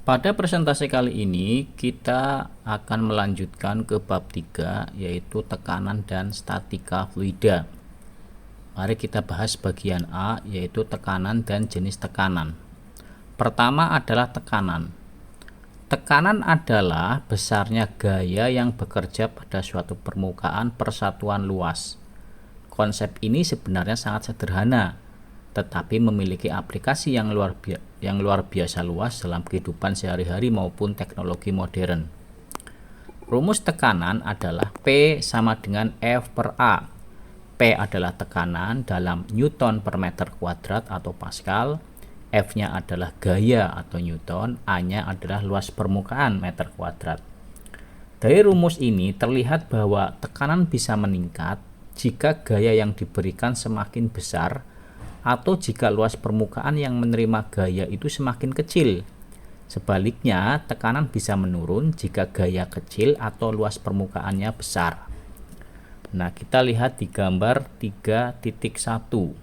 Pada presentasi kali ini kita akan melanjutkan ke bab 3 yaitu tekanan dan statika fluida. Mari kita bahas bagian A yaitu tekanan dan jenis tekanan. Pertama adalah tekanan. Tekanan adalah besarnya gaya yang bekerja pada suatu permukaan persatuan luas. Konsep ini sebenarnya sangat sederhana, tetapi memiliki aplikasi yang luar biasa luas dalam kehidupan sehari-hari maupun teknologi modern. Rumus tekanan adalah P sama dengan F per A. P adalah tekanan dalam Newton per meter kuadrat atau Pascal, F-nya adalah gaya atau Newton, A-nya adalah luas permukaan meter kuadrat. Dari rumus ini terlihat bahwa tekanan bisa meningkat jika gaya yang diberikan semakin besar atau jika luas permukaan yang menerima gaya itu semakin kecil. Sebaliknya, tekanan bisa menurun jika gaya kecil atau luas permukaannya besar. Nah, kita lihat di gambar 3.1.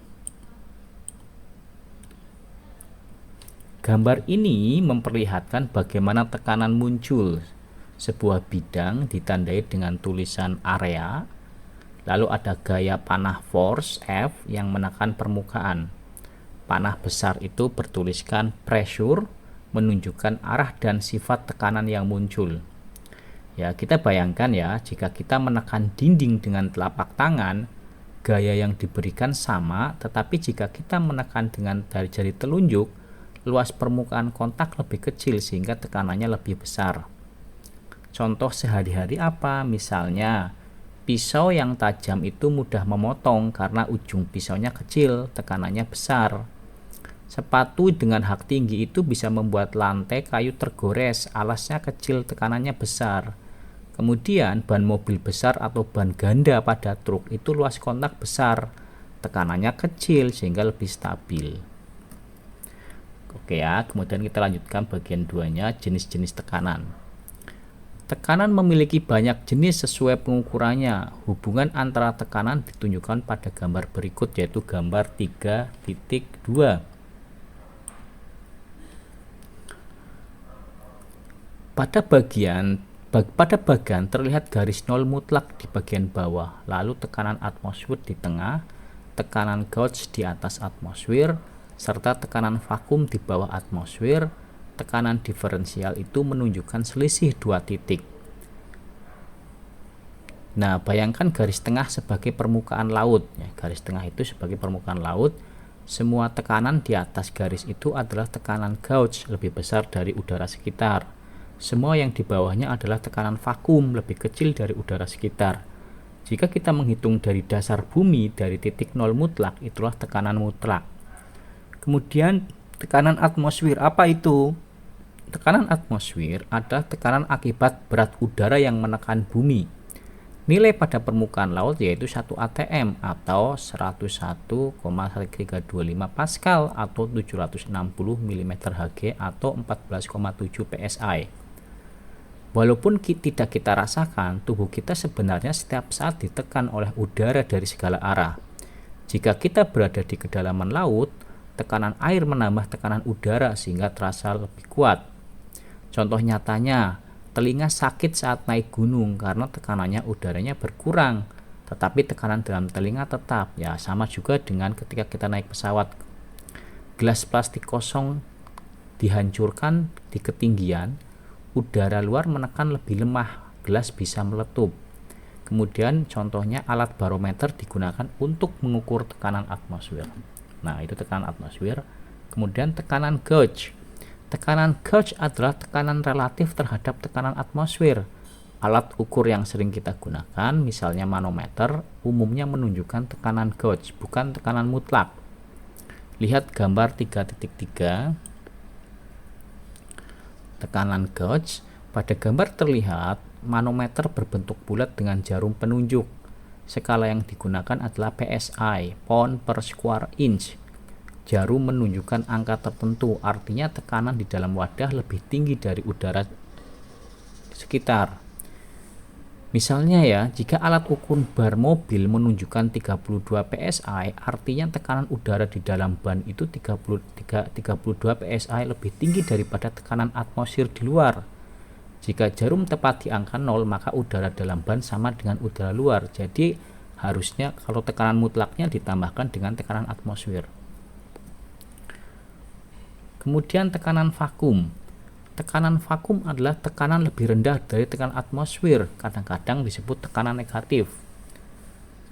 Gambar ini memperlihatkan bagaimana tekanan muncul. Sebuah bidang ditandai dengan tulisan area, lalu ada gaya panah force F yang menekan permukaan. Panah besar itu bertuliskan pressure, menunjukkan arah dan sifat tekanan yang muncul. Ya, kita bayangkan ya, jika kita menekan dinding dengan telapak tangan, gaya yang diberikan sama, tetapi jika kita menekan dengan jari telunjuk, luas permukaan kontak lebih kecil sehingga tekanannya lebih besar. Contoh sehari-hari apa? Misalnya, pisau yang tajam itu mudah memotong karena ujung pisaunya kecil, tekanannya besar. Sepatu dengan hak tinggi itu bisa membuat lantai kayu tergores, alasnya kecil, tekanannya besar. Kemudian ban mobil besar atau ban ganda pada truk itu luas kontak besar, tekanannya kecil sehingga lebih stabil. Oke ya, kemudian kita lanjutkan bagian 2-nya, jenis-jenis tekanan. Tekanan memiliki banyak jenis sesuai pengukurannya. Hubungan antara tekanan ditunjukkan pada gambar berikut, yaitu gambar 3.2. Pada bagian terlihat garis nol mutlak di bagian bawah, lalu tekanan atmosfer di tengah, tekanan gauge di atas atmosfer, serta tekanan vakum di bawah atmosfer. Tekanan diferensial itu menunjukkan selisih 2 titik. Nah, bayangkan garis tengah sebagai permukaan laut. Ya, garis tengah itu sebagai permukaan laut. Semua tekanan di atas garis itu adalah tekanan gauge, lebih besar dari udara sekitar. Semua yang di bawahnya adalah tekanan vakum, lebih kecil dari udara sekitar. Jika kita menghitung dari dasar bumi, dari titik nol mutlak, itulah tekanan mutlak. Kemudian tekanan atmosfer, apa itu? Tekanan atmosfer adalah tekanan akibat berat udara yang menekan bumi. Nilai pada permukaan laut yaitu 1 atm atau 101,1325 Pascal atau 760 mm Hg atau 14,7 psi. Walaupun tidak kita rasakan, tubuh kita sebenarnya setiap saat ditekan oleh udara dari segala arah. Jika kita berada di kedalaman laut, tekanan air menambah tekanan udara sehingga terasa lebih kuat. Contoh nyatanya, telinga sakit saat naik gunung karena tekanannya udaranya berkurang, tetapi tekanan dalam telinga tetap. Ya, sama juga dengan ketika kita naik pesawat. Gelas plastik kosong dihancurkan di ketinggian, udara luar menekan lebih lemah, gelas bisa meletup. Kemudian contohnya alat barometer digunakan untuk mengukur tekanan atmosfer. Nah, itu tekanan atmosfer. Kemudian tekanan gauge. Tekanan gauge adalah tekanan relatif terhadap tekanan atmosfer. Alat ukur yang sering kita gunakan, misalnya manometer, umumnya menunjukkan tekanan gauge, bukan tekanan mutlak. Lihat gambar 3.3. Tekanan gauge. Pada gambar terlihat manometer berbentuk bulat dengan jarum penunjuk. Skala yang digunakan adalah PSI, pound per square inch. Jarum menunjukkan angka tertentu, artinya tekanan di dalam wadah lebih tinggi dari udara sekitar. Misalnya ya, jika alat ukur bar mobil menunjukkan 32 PSI, artinya tekanan udara di dalam ban itu 32 PSI lebih tinggi daripada tekanan atmosfer di luar. Jika jarum tepat di angka 0, maka udara dalam ban sama dengan udara luar. Jadi harusnya kalau tekanan mutlaknya ditambahkan dengan tekanan atmosfer. Kemudian tekanan vakum. Tekanan vakum adalah tekanan lebih rendah dari tekanan atmosfer, kadang-kadang disebut tekanan negatif.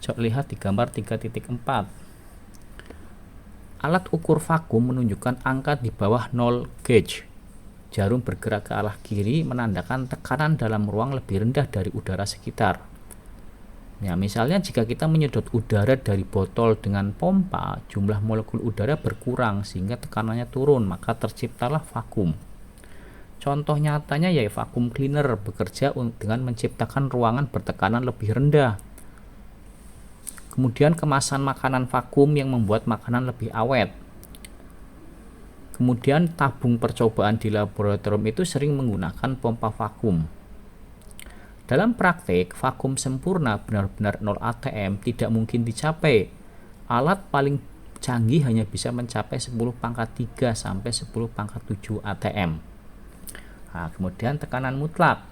Coba lihat di gambar 3.4. Alat ukur vakum menunjukkan angka di bawah 0 gauge. Jarum bergerak ke arah kiri menandakan tekanan dalam ruang lebih rendah dari udara sekitar. Ya, misalnya jika kita menyedot udara dari botol dengan pompa, jumlah molekul udara berkurang sehingga tekanannya turun, maka terciptalah vakum. Contoh nyatanya yaitu vacuum cleaner bekerja dengan menciptakan ruangan bertekanan lebih rendah. Kemudian kemasan makanan vakum yang membuat makanan lebih awet. Kemudian tabung percobaan di laboratorium itu sering menggunakan pompa vakum. Dalam praktik, vakum sempurna benar-benar 0 atm tidak mungkin dicapai. Alat paling canggih hanya bisa mencapai 10 pangkat 3 sampai 10 pangkat 7 atm. Nah, kemudian tekanan mutlak.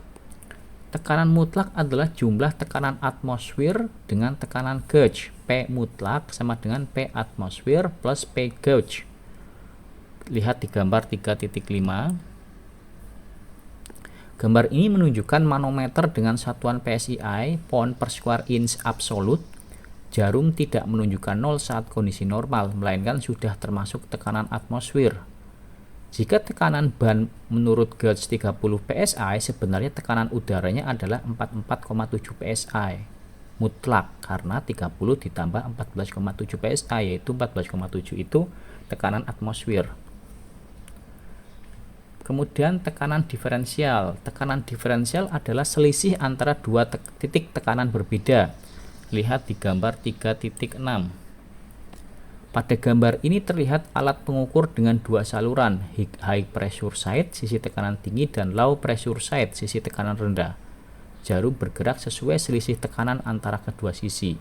Tekanan mutlak adalah jumlah tekanan atmosfer dengan tekanan gauge. P mutlak sama dengan P atmosfer plus P gauge. Lihat di gambar 3.5. Gambar ini menunjukkan manometer dengan satuan PSI, pound per square inch absolute. Jarum tidak menunjukkan 0 saat kondisi normal, melainkan sudah termasuk tekanan atmosfer. Jika tekanan ban menurut gauge 30 PSI, sebenarnya tekanan udaranya adalah 44,7 PSI mutlak, karena 30 ditambah 14,7 PSI, yaitu 14,7 itu tekanan atmosfer. Kemudian tekanan diferensial. Tekanan diferensial adalah selisih antara dua titik tekanan berbeda. Lihat di gambar 3.6. Pada gambar ini terlihat alat pengukur dengan dua saluran, high pressure side sisi tekanan tinggi dan low pressure side sisi tekanan rendah. Jarum bergerak sesuai selisih tekanan antara kedua sisi.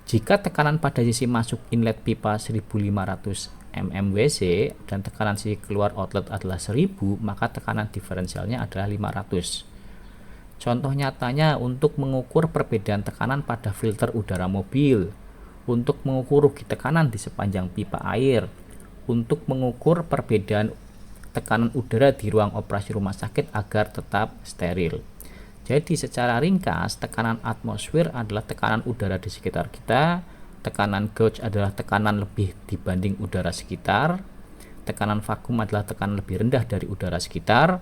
Jika tekanan pada sisi masuk inlet pipa 1500 mmWc dan tekanan sisi keluar outlet adalah 1000, maka tekanan diferensialnya adalah 500. Contoh nyatanya untuk mengukur perbedaan tekanan pada filter udara mobil, untuk mengukur rugi tekanan di sepanjang pipa air, untuk mengukur perbedaan tekanan udara di ruang operasi rumah sakit agar tetap steril. Jadi secara ringkas, tekanan atmosfer adalah tekanan udara di sekitar kita, tekanan gauge adalah tekanan lebih dibanding udara sekitar, tekanan vakum adalah tekanan lebih rendah dari udara sekitar,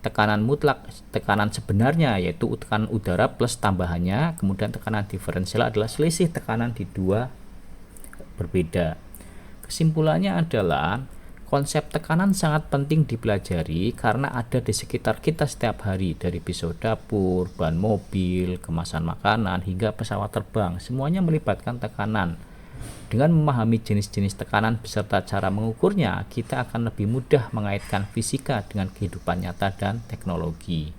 tekanan mutlak tekanan sebenarnya yaitu tekanan udara plus tambahannya, kemudian tekanan diferensial adalah selisih tekanan di dua berbeda. Kesimpulannya adalah konsep tekanan sangat penting dipelajari karena ada di sekitar kita setiap hari, dari pisau dapur, ban mobil, kemasan makanan hingga pesawat terbang, semuanya melibatkan tekanan. Dengan memahami jenis-jenis tekanan beserta cara mengukurnya, kita akan lebih mudah mengaitkan fisika dengan kehidupan nyata dan teknologi.